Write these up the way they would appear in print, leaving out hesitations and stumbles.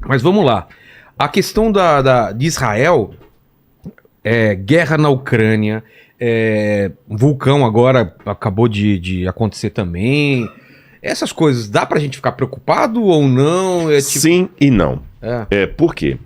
Mas vamos lá. A questão de Israel, guerra na Ucrânia, vulcão agora acabou de acontecer também. Essas coisas, dá pra gente ficar preocupado ou não? Sim e não. Por quê?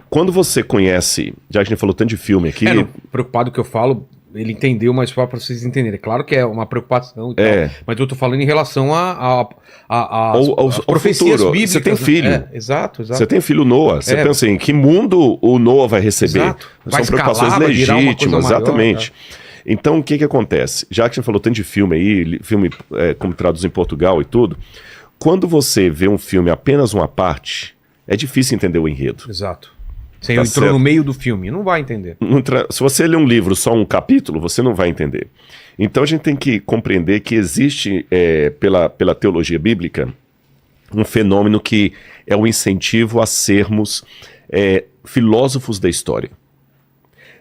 Quando você conhece, já que a gente falou tanto de filme aqui... preocupado que eu falo, ele entendeu, mas só pra vocês entenderem. Claro que é uma preocupação e tal, mas eu tô falando em relação às profecias bíblicas. Você tem filho. Exato. Você tem filho Noah. Você pensa assim, que mundo o Noah vai receber? Exato. São preocupações legítimas, exatamente. Maior, Então, o que acontece? Já que a gente falou tanto de filme aí, filme como traduz em Portugal e tudo, quando você vê um filme apenas uma parte, é difícil entender o enredo. Exato. Você entrou no meio do filme, não vai entender. Se você lê um livro, só um capítulo, você não vai entender. Então a gente tem que compreender que existe, pela teologia bíblica, um fenômeno que é o incentivo a sermos filósofos da história.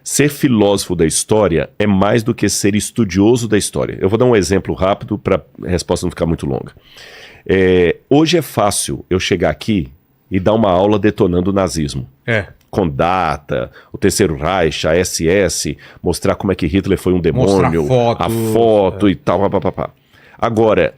Ser filósofo da história é mais do que ser estudioso da história. Eu vou dar um exemplo rápido para a resposta não ficar muito longa. Hoje é fácil eu chegar aqui e dar uma aula detonando o nazismo. Com data, o Terceiro Reich, a SS, mostrar como é que Hitler foi um demônio, a foto e tal, papapá. Agora,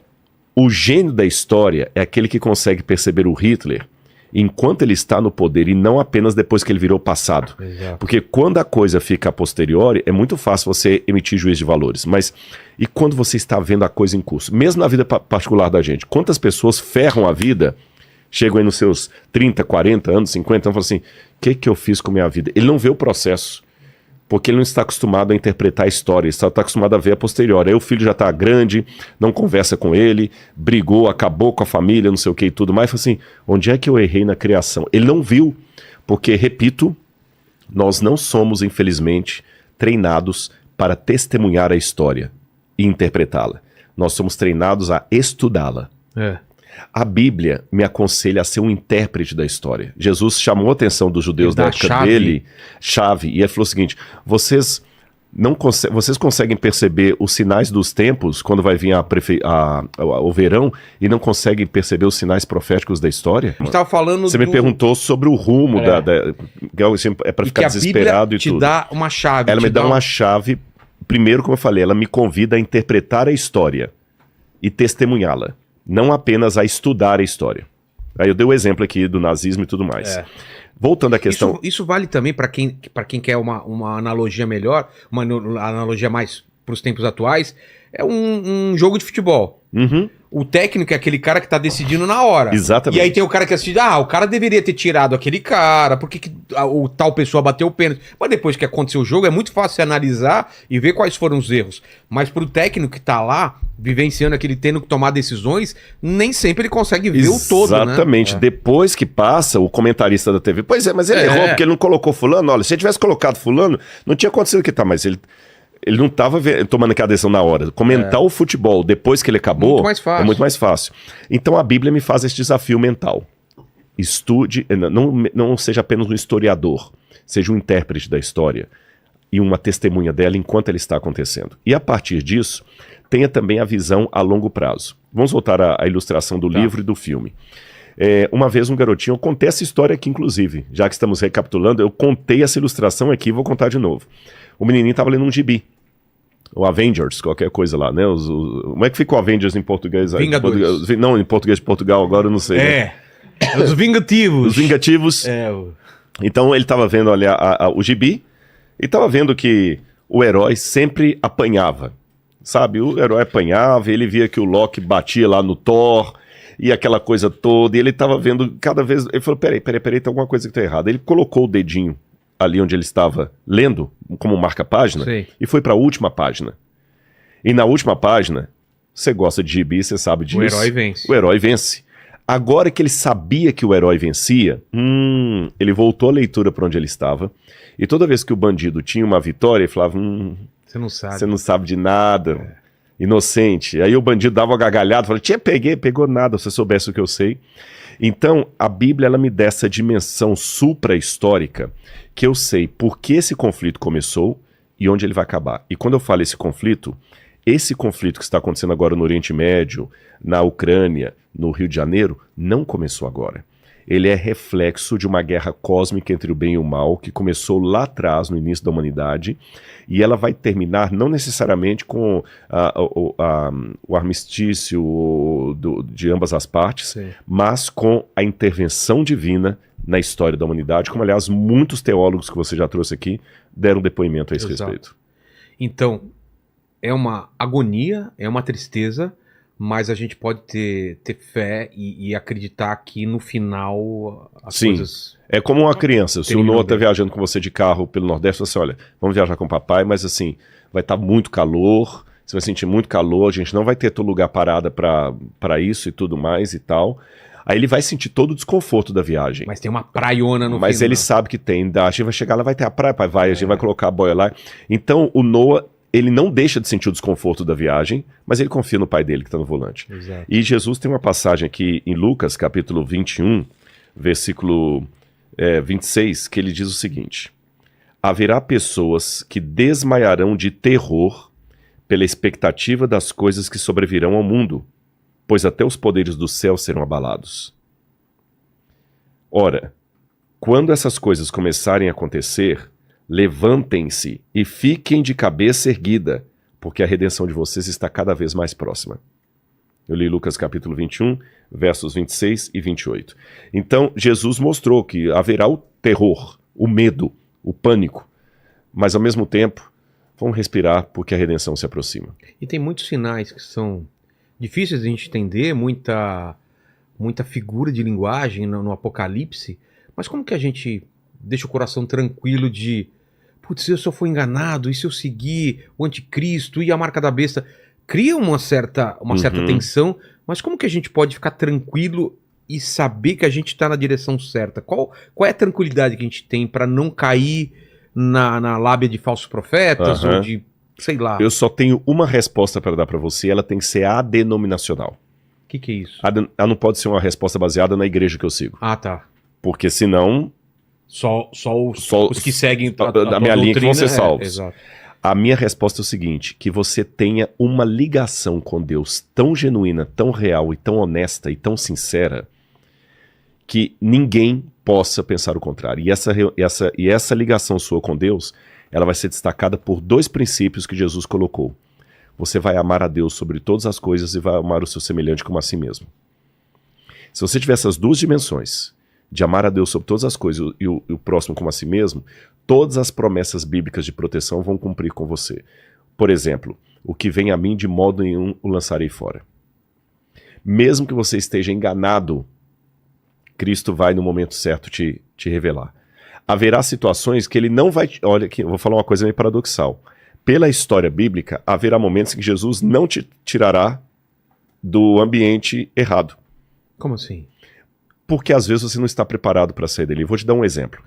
o gênio da história é aquele que consegue perceber o Hitler enquanto ele está no poder e não apenas depois que ele virou passado. Exato. Porque quando a coisa fica a posteriori, é muito fácil você emitir juízo de valores. Mas e quando você está vendo a coisa em curso? Mesmo na vida particular da gente, quantas pessoas ferram a vida, chegam aí nos seus 30, 40 anos, 50 anos, e falam assim, o que eu fiz com a minha vida? Ele não vê o processo, porque ele não está acostumado a interpretar a história, ele está acostumado a ver a posteriori. Aí o filho já está grande, não conversa com ele, brigou, acabou com a família, não sei o que e tudo mais. Fala assim, onde é que eu errei na criação? Ele não viu, porque, repito, nós não somos, infelizmente, treinados para testemunhar a história e interpretá-la. Nós somos treinados a estudá-la. A Bíblia me aconselha a ser um intérprete da história. Jesus chamou a atenção dos judeus da época dele, e ele falou o seguinte, vocês conseguem perceber os sinais dos tempos quando vai vir o verão e não conseguem perceber os sinais proféticos da história? A gente tava falando Você me perguntou sobre o rumo é para ficar desesperado e tudo. Te dá uma chave. Ela me dá uma chave, primeiro, como eu falei, ela me convida a interpretar a história e testemunhá-la. Não apenas a estudar a história. Aí eu dei o exemplo aqui do nazismo e tudo mais. Voltando à questão... Isso vale também para quem quer uma analogia melhor, uma analogia mais para os tempos atuais, é um jogo de futebol. O técnico é aquele cara que tá decidindo na hora. Exatamente. E aí tem o cara que assiste, o cara deveria ter tirado aquele cara, por que o tal pessoa bateu o pênalti? Mas depois que aconteceu o jogo, é muito fácil você analisar e ver quais foram os erros. Mas pro técnico que tá lá, vivenciando aquele, tendo que tomar decisões, nem sempre ele consegue ver o todo, né? Exatamente. Depois que passa, o comentarista da TV, pois é, mas ele errou porque ele não colocou fulano. Olha, se ele tivesse colocado fulano, não tinha acontecido o que tá, mas ele não estava tomando aquela decisão na hora. Comentar o futebol depois que ele acabou é muito mais fácil. Então a Bíblia me faz esse desafio mental. Estude, não seja apenas um historiador, seja um intérprete da história e uma testemunha dela enquanto ela está acontecendo. E a partir disso, tenha também a visão a longo prazo. Vamos voltar à ilustração do livro e do filme. Uma vez um garotinho, eu contei essa história aqui inclusive, já que estamos recapitulando, eu contei essa ilustração aqui e vou contar de novo. O menininho estava lendo um gibi. O Avengers, qualquer coisa lá, né? Como é que fica o Avengers em português? Vingadores. Não, em português de Portugal, agora eu não sei. Né? Os Vingativos. Os Vingativos. Então ele estava vendo ali o gibi e estava vendo que o herói sempre apanhava. Sabe? O herói apanhava, ele via que o Loki batia lá no Thor e aquela coisa toda. E ele estava vendo cada vez... Ele falou, peraí, tem alguma coisa que está errada. Ele colocou o dedinho ali onde ele estava lendo, como marca-página, e foi para a última página. E na última página, você gosta de gibi, você sabe disso. O herói vence. O herói vence. Agora que ele sabia que o herói vencia, ele voltou a leitura para onde ele estava, e toda vez que o bandido tinha uma vitória, ele falava, você não sabe. Você não sabe de nada, inocente. Aí o bandido dava uma gargalhada, falava, pegou nada, se você soubesse o que eu sei. Então, a Bíblia, ela me dá essa dimensão supra-histórica, que eu sei por que esse conflito começou e onde ele vai acabar. E quando eu falo esse conflito que está acontecendo agora no Oriente Médio, na Ucrânia, no Rio de Janeiro, não começou agora. ele é reflexo de uma guerra cósmica entre o bem e o mal, que começou lá atrás, no início da humanidade, e ela vai terminar não necessariamente com o armistício de ambas as partes, Sim. mas com a intervenção divina na história da humanidade, como, aliás, muitos teólogos que você já trouxe aqui deram depoimento a esse Exato. respeito. Então, é uma agonia, é uma tristeza, mas a gente pode ter fé e acreditar que no final as Sim. coisas... É como uma criança, se o Terminam Noah tá bem. viajando com você de carro pelo Nordeste, você olha, vamos viajar com o papai, mas assim, vai estar muito calor, você vai sentir muito calor, a gente não vai ter todo lugar parada para isso e tudo mais e tal. Aí ele vai sentir todo o desconforto da viagem. Mas tem uma praiona no Mas final. ele sabe que tem, a gente vai chegar lá, vai ter a praia, pai, vai, a gente vai colocar a boia lá. Então o Noah, ele não deixa de sentir o desconforto da viagem, mas ele confia no pai dele que está no volante. Exato. E Jesus tem uma passagem aqui em Lucas, capítulo 21, versículo 26, que ele diz o seguinte: haverá pessoas que desmaiarão de terror pela expectativa das coisas que sobrevirão ao mundo, pois até os poderes do céu serão abalados. Ora, quando essas coisas começarem a acontecer, levantem-se e fiquem de cabeça erguida, porque a redenção de vocês está cada vez mais próxima. Eu li Lucas capítulo 21, versos 26 e 28. Então, Jesus mostrou que haverá o terror, o medo, o pânico, mas ao mesmo tempo, vamos respirar porque a redenção se aproxima. E tem muitos sinais que são difíceis de a gente entender, muita figura de linguagem no Apocalipse, mas como que a gente deixa o coração tranquilo de, putz, se eu for enganado, e se eu seguir o anticristo e a marca da besta, cria uma certa tensão, mas como que a gente pode ficar tranquilo e saber que a gente está na direção certa? Qual é a tranquilidade que a gente tem para não cair na lábia de falsos profetas ou de, sei lá. Eu só tenho uma resposta para dar para você, ela tem que ser adenominacional. O que é isso? Ela não pode ser uma resposta baseada na igreja que eu sigo. Ah, tá. Porque senão, Só os que seguem a minha linha que vão ser salvos. Exato. A minha resposta é o seguinte: que você tenha uma ligação com Deus tão genuína, tão real e tão honesta e tão sincera, que ninguém possa pensar o contrário. E essa ligação sua com Deus, ela vai ser destacada por dois princípios que Jesus colocou. Você vai amar a Deus sobre todas as coisas e vai amar o seu semelhante como a si mesmo. Se você tiver essas duas dimensões, de amar a Deus sobre todas as coisas e o próximo como a si mesmo, todas as promessas bíblicas de proteção vão cumprir com você. Por exemplo, o que vem a mim de modo nenhum o lançarei fora. Mesmo que você esteja enganado, Cristo vai no momento certo te revelar. Haverá situações que ele não vai... Olha aqui, eu vou falar uma coisa meio paradoxal. Pela história bíblica, haverá momentos em que Jesus não te tirará do ambiente errado. Como assim? Porque às vezes você não está preparado para sair dele. Vou te dar um exemplo.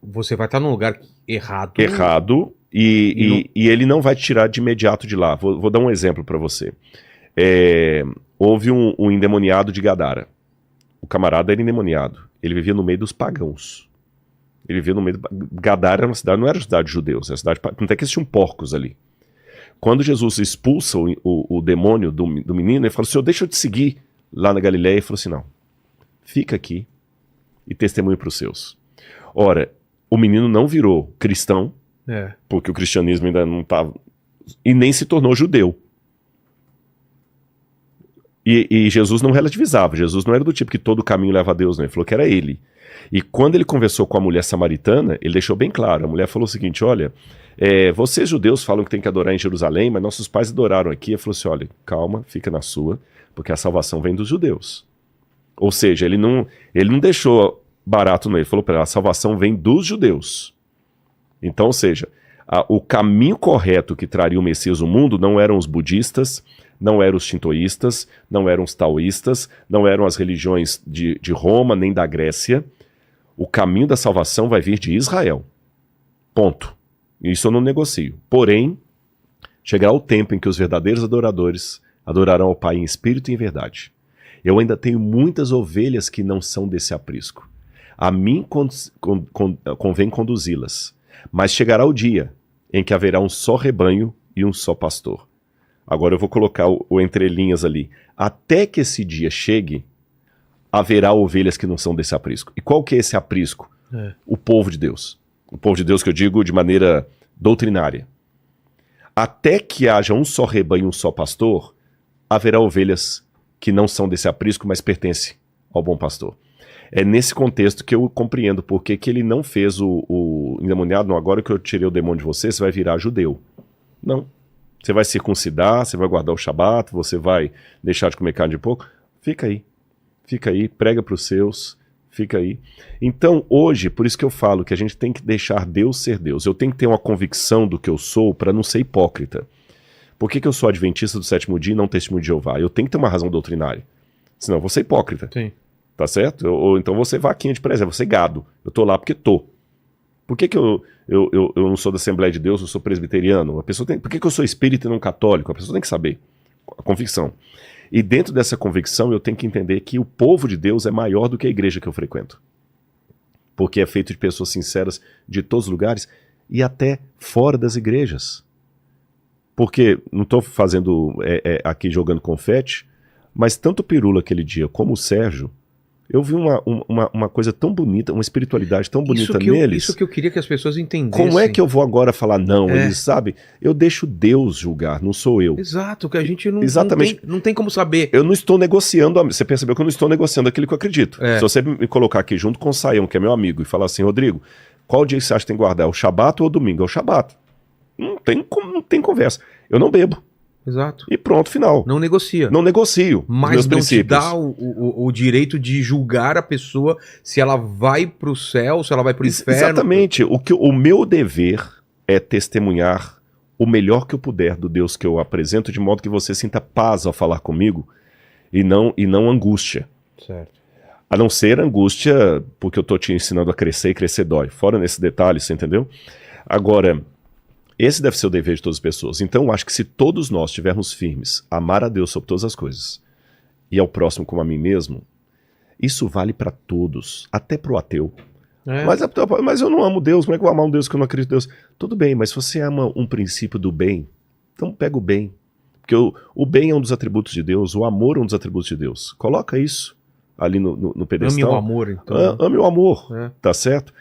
Você vai estar num lugar errado. Errado, e ele não vai te tirar de imediato de lá. Vou dar um exemplo para você. Houve um endemoniado de Gadara. O camarada era endemoniado. Ele vivia no meio dos pagãos. Ele vivia no meio Gadara era uma cidade, não era uma cidade de judeus, era uma cidade, não tem que existiam porcos ali. Quando Jesus expulsa o demônio do menino, ele falou: Senhor, deixa eu te seguir lá na Galileia. Ele falou assim: não, fica aqui e testemunhe para os seus. Ora, o menino não virou cristão, porque o cristianismo ainda não estava, e nem se tornou judeu. E Jesus não relativizava, Jesus não era do tipo que todo caminho leva a Deus, não. Ele falou que era ele. E quando ele conversou com a mulher samaritana, ele deixou bem claro, a mulher falou o seguinte: olha, vocês judeus falam que tem que adorar em Jerusalém, mas nossos pais adoraram aqui. Ele falou assim: olha, calma, fica na sua, porque a salvação vem dos judeus. Ou seja, ele não deixou barato no ele falou para ela: a salvação vem dos judeus. Então, ou seja, o caminho correto que traria o Messias ao mundo não eram os budistas, não eram os shintoístas, não eram os taoístas, não eram as religiões de Roma nem da Grécia. O caminho da salvação vai vir de Israel. Ponto. Isso eu não negocio. Porém, chegará o tempo em que os verdadeiros adoradores adorarão ao Pai em espírito e em verdade. Eu ainda tenho muitas ovelhas que não são desse aprisco. A mim convém conduzi-las. Mas chegará o dia em que haverá um só rebanho e um só pastor. Agora eu vou colocar o entre linhas ali. Até que esse dia chegue, haverá ovelhas que não são desse aprisco. E qual que é esse aprisco? O povo de Deus. O povo de Deus que eu digo de maneira doutrinária. Até que haja um só rebanho, um só pastor, haverá ovelhas que não são desse aprisco, mas pertencem ao bom pastor. É nesse contexto que eu compreendo porque que ele não fez o endemoniado, não, agora que eu tirei o demônio de você, você vai virar judeu. Não. Você vai circuncidar, você vai guardar o Shabat, você vai deixar de comer carne de porco. Fica aí, prega para os seus, fica aí. Então, hoje, por isso que eu falo que a gente tem que deixar Deus ser Deus. Eu tenho que ter uma convicção do que eu sou para não ser hipócrita. Por que eu sou adventista do sétimo dia e não testemunho de Jeová? Eu tenho que ter uma razão doutrinária. Senão eu vou ser hipócrita. Sim. Tá certo? Ou então você vaquinha de presépio, você gado. Eu tô lá porque tô. Por que eu não sou da Assembleia de Deus, eu sou presbiteriano? Por que eu sou espírita e não católico? A pessoa tem que saber. A convicção. E dentro dessa convicção eu tenho que entender que o povo de Deus é maior do que a igreja que eu frequento. Porque é feito de pessoas sinceras de todos os lugares e até fora das igrejas. Porque, não estou fazendo aqui jogando confete, mas tanto o Pirula aquele dia como o Sérgio, eu vi uma coisa tão bonita, uma espiritualidade tão bonita neles. Isso que eu queria que as pessoas entendessem. Como é que eu vou agora falar não? Eles sabem, eu deixo Deus julgar, não sou eu. Exato, que a gente não tem como saber. Eu não estou negociando, você percebeu que eu não estou negociando aquilo que eu acredito. Se você me colocar aqui junto com o Saião, que é meu amigo, e falar assim, Rodrigo, qual dia você acha que tem que guardar? É o Shabat ou o domingo? É o Shabat. Não tem conversa. Eu não bebo. Exato. E pronto, final. Não negocia. Não negocio. Mas não te dá o direito de julgar a pessoa se ela vai pro céu, se ela vai pro inferno. Exatamente. O meu dever é testemunhar o melhor que eu puder do Deus que eu apresento, de modo que você sinta paz ao falar comigo e não angústia. Certo. A não ser angústia porque eu tô te ensinando a crescer e crescer dói. Fora nesse detalhe, você entendeu? Agora, esse deve ser o dever de todas as pessoas. Então, eu acho que se todos nós estivermos firmes, amar a Deus sobre todas as coisas, e ao próximo como a mim mesmo, isso vale para todos, até para o ateu. Mas eu não amo Deus, como é que eu vou amar um Deus que eu não acredito em Deus? Tudo bem, mas se você ama um princípio do bem, então pega o bem. Porque o bem é um dos atributos de Deus, o amor é um dos atributos de Deus. Coloca isso ali no pedestal. Ame o amor, então. Ame o amor, tá certo?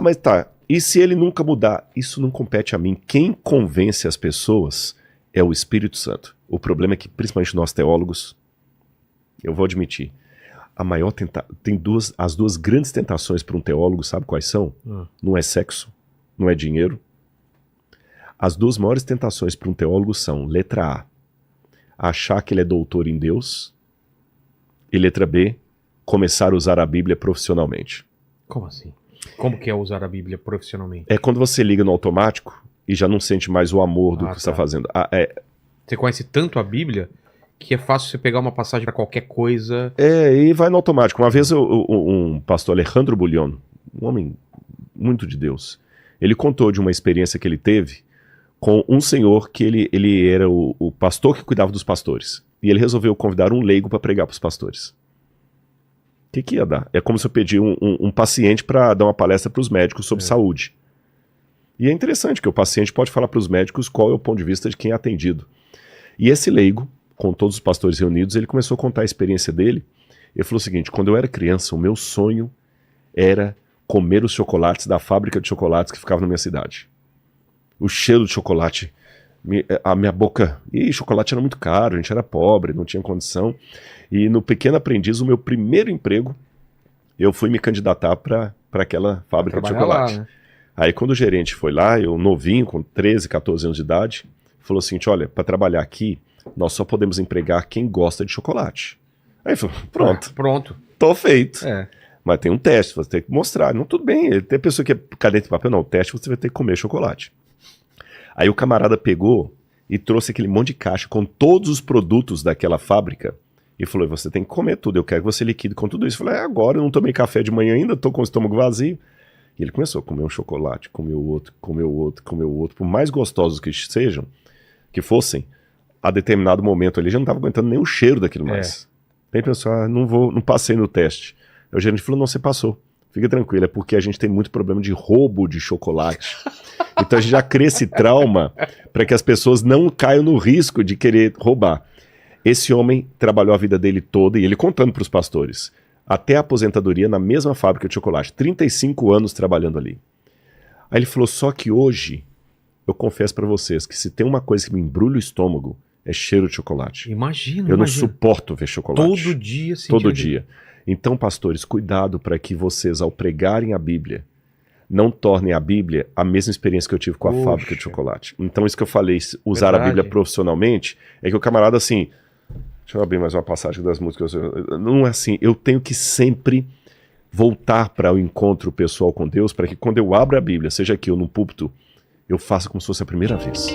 Mas tá... E se ele nunca mudar? Isso não compete a mim. Quem convence as pessoas é o Espírito Santo. O problema é que, principalmente nós teólogos, eu vou admitir, as duas grandes tentações para um teólogo, sabe quais são? Não é sexo, não é dinheiro. As duas maiores tentações para um teólogo são, letra A, achar que ele é doutor em Deus, e letra B, começar a usar a Bíblia profissionalmente. Como assim? Como que é usar a Bíblia profissionalmente? É quando você liga no automático e já não sente mais o amor do que você está fazendo. Você conhece tanto a Bíblia que é fácil você pegar uma passagem para qualquer coisa. E vai no automático. Uma vez um pastor Alejandro Bullion, um homem muito de Deus, ele contou de uma experiência que ele teve com um senhor que ele era o pastor que cuidava dos pastores. E ele resolveu convidar um leigo para pregar para os pastores. O que ia dar? É como se eu pedir um paciente para dar uma palestra para os médicos sobre saúde. E é interessante que o paciente pode falar para os médicos qual é o ponto de vista de quem é atendido. E esse leigo, com todos os pastores reunidos, ele começou a contar a experiência dele. Ele falou o seguinte, quando eu era criança, o meu sonho era comer os chocolates da fábrica de chocolates que ficava na minha cidade. O cheiro de chocolate, a minha boca... E chocolate era muito caro, a gente era pobre, não tinha condição... E no Pequeno Aprendiz, o meu primeiro emprego, eu fui me candidatar para aquela fábrica de chocolate. Lá, né? Aí quando o gerente foi lá, eu novinho, com 13, 14 anos de idade, falou assim, olha, para trabalhar aqui, nós só podemos empregar quem gosta de chocolate. Aí eu falei, pronto. Pronto. Tô feito. Mas tem um teste, você tem que mostrar. Não, tudo bem, tem pessoa que é caneta e papel, não, o teste você vai ter que comer chocolate. Aí o camarada pegou e trouxe aquele monte de caixa com todos os produtos daquela fábrica, e falou, você tem que comer tudo, eu quero que você liquide com tudo isso. Eu falei, agora eu não tomei café de manhã ainda, tô com o estômago vazio. E ele começou a comer um chocolate, comer o outro, por mais gostosos que fossem, a determinado momento ali já não tava aguentando nem o cheiro daquilo mais. Aí ele pensou, não passei no teste. Aí o gerente falou, não, você passou, fica tranquilo, é porque a gente tem muito problema de roubo de chocolate. Então a gente já cria esse trauma para que as pessoas não caiam no risco de querer roubar. Esse homem trabalhou a vida dele toda, e ele contando para os pastores, até a aposentadoria na mesma fábrica de chocolate, 35 anos trabalhando ali. Aí ele falou, só que hoje, eu confesso para vocês que se tem uma coisa que me embrulha o estômago, é cheiro de chocolate. Imagina, Eu não suporto ver chocolate. Todo dia, sim. Todo dia. Então, pastores, cuidado para que vocês, ao pregarem a Bíblia, não tornem a Bíblia a mesma experiência que eu tive com a fábrica de chocolate. Então, isso que eu falei, usar a Bíblia profissionalmente, é que o camarada, assim, deixa eu abrir mais uma passagem das músicas, não é assim, eu tenho que sempre voltar para o encontro pessoal com Deus, para que quando eu abro a Bíblia, seja aqui ou no púlpito, eu faça como se fosse a primeira vez.